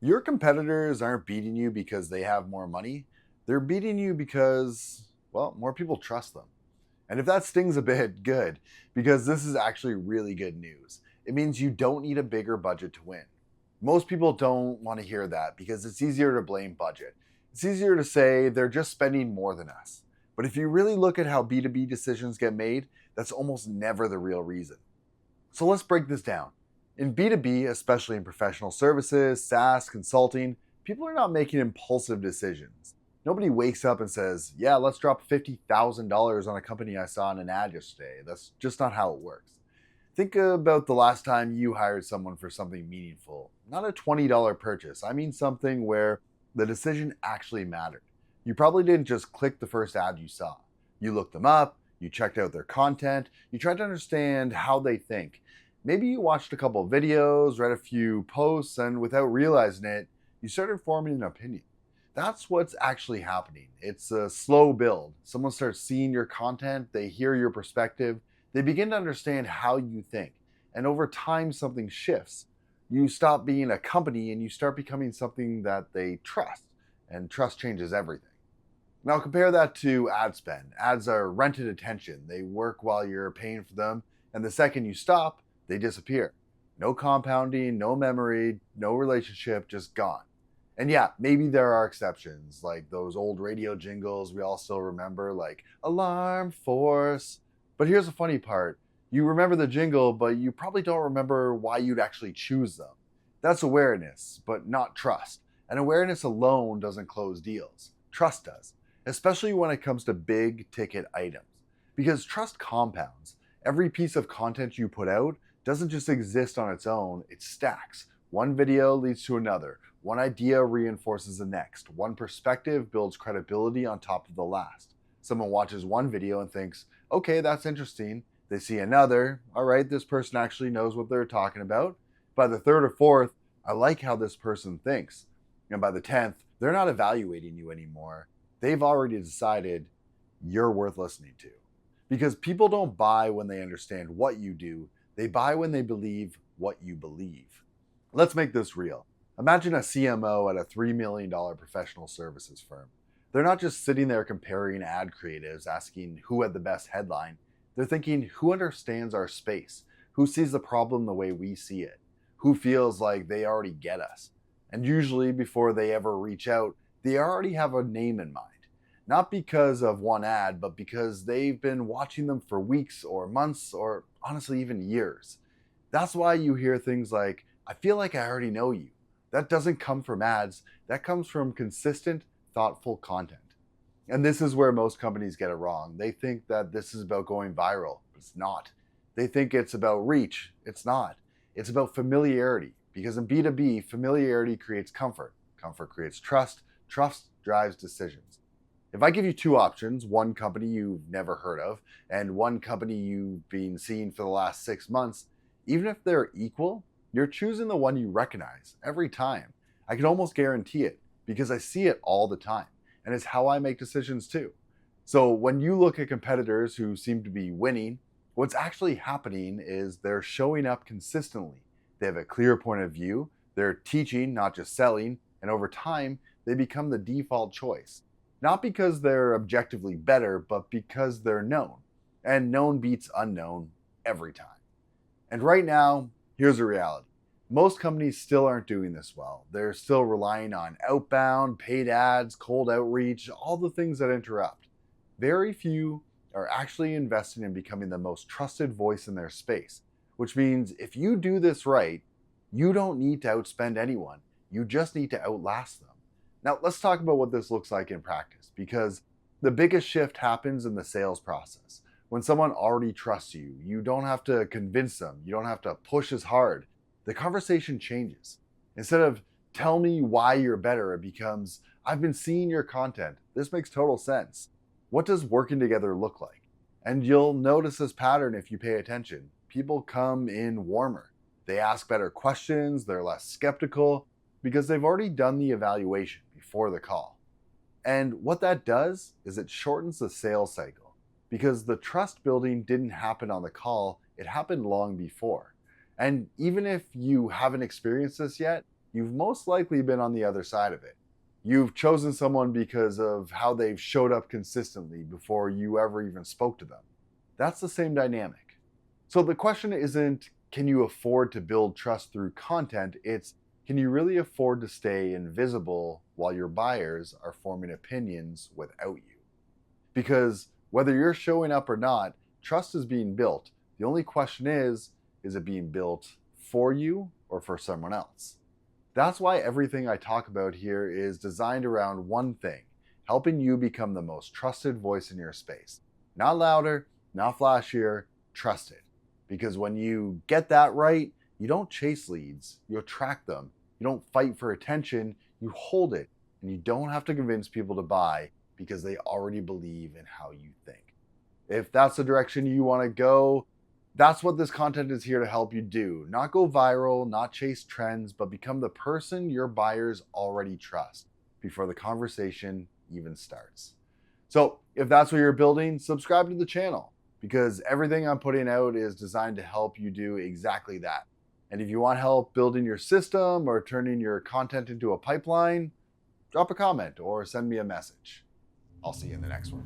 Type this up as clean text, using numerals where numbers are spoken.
Your competitors aren't beating you because they have more money. They're beating you because, well, more people trust them. And if that stings a bit, good, because this is actually really good news. It means you don't need a bigger budget to win. Most people don't want to hear that because it's easier to blame budget. It's easier to say they're just spending more than us. But if you really look at how B2B decisions get made, that's almost never the real reason. So let's break this down. In B2B, especially in professional services, SaaS, consulting, people are not making impulsive decisions. Nobody wakes up and says, yeah, let's drop $50,000 on a company I saw in an ad yesterday. That's just not how it works. Think about the last time you hired someone for something meaningful. Not a $20 purchase. I mean something where the decision actually mattered. You probably didn't just click the first ad you saw. You looked them up, you checked out their content, you tried to understand how they think. Maybe you watched a couple of videos, read a few posts, and without realizing it, you started forming an opinion. That's what's actually happening. It's a slow build. Someone starts seeing your content, they hear your perspective, they begin to understand how you think. And over time, something shifts. You stop being a company and you start becoming something that they trust. And trust changes everything. Now, compare that to ad spend. Ads are rented attention, they work while you're paying for them. And the second you stop, they disappear. No compounding, no memory, no relationship, just gone. And yeah, maybe there are exceptions, like those old radio jingles we all still remember, like Alarm Force. But here's the funny part, you remember the jingle, but you probably don't remember why you'd actually choose them. That's awareness, but not trust. And awareness alone doesn't close deals. Trust does, especially when it comes to big ticket items. Because trust compounds. Every piece of content you put out doesn't just exist on its own, it stacks. One video leads to another. One idea reinforces the next. One perspective builds credibility on top of the last. Someone watches one video and thinks, okay, that's interesting. They see another, all right, this person actually knows what they're talking about. By the third or fourth, I like how this person thinks. And by the 10th, they're not evaluating you anymore. They've already decided you're worth listening to. Because people don't buy when they understand what you do, they buy when they believe what you believe. Let's make this real. Imagine a CMO at a $3 million professional services firm. They're not just sitting there comparing ad creatives, asking who had the best headline. They're thinking, who understands our space? Who sees the problem the way we see it? Who feels like they already get us? And usually, before they ever reach out, they already have a name in mind. Not because of one ad, but because they've been watching them for weeks or months or honestly even years. That's why you hear things like, I feel like I already know you. That doesn't come from ads, that comes from consistent, thoughtful content. And this is where most companies get it wrong. They think that this is about going viral, but it's not. They think it's about reach, it's not. It's about familiarity, because in B2B, familiarity creates comfort. Comfort creates trust. Trust drives decisions. If I give you two options, one company you've never heard of and one company you've been seeing for the last 6 months, even if they're equal, you're choosing the one you recognize every time. I can almost guarantee it because I see it all the time, and it's how I make decisions too. So when you look at competitors who seem to be winning, what's actually happening is they're showing up consistently. They have a clear point of view, they're teaching, not just selling, and over time, they become the default choice. Not because they're objectively better, but because they're known. And known beats unknown every time. And right now, here's the reality. Most companies still aren't doing this well. They're still relying on outbound, paid ads, cold outreach, all the things that interrupt. Very few are actually investing in becoming the most trusted voice in their space, which means if you do this right, you don't need to outspend anyone. You just need to outlast them. Now, let's talk about what this looks like in practice, because the biggest shift happens in the sales process. When someone already trusts you, you don't have to convince them, you don't have to push as hard. The conversation changes. Instead of tell me why you're better, it becomes, I've been seeing your content. This makes total sense. What does working together look like? And you'll notice this pattern if you pay attention. People come in warmer. They ask better questions, they're less skeptical, because they've already done the evaluation before the call. And what that does is it shortens the sales cycle, because the trust building didn't happen on the call, it happened long before. And even if you haven't experienced this yet, you've most likely been on the other side of it. You've chosen someone because of how they've showed up consistently before you ever even spoke to them. That's the same dynamic. So the question isn't, can you afford to build trust through content? It's, can you really afford to stay invisible while your buyers are forming opinions without you? Because whether you're showing up or not, trust is being built. The only question is it being built for you or for someone else? That's why everything I talk about here is designed around one thing: helping you become the most trusted voice in your space. Not louder, not flashier, trusted. Because when you get that right, you don't chase leads, you attract them. You don't fight for attention, you hold it. And you don't have to convince people to buy because they already believe in how you think. If that's the direction you want to go, that's what this content is here to help you do. Not go viral, not chase trends, but become the person your buyers already trust before the conversation even starts. So if that's what you're building, subscribe to the channel, because everything I'm putting out is designed to help you do exactly that. And if you want help building your system or turning your content into a pipeline, drop a comment or send me a message. I'll see you in the next one.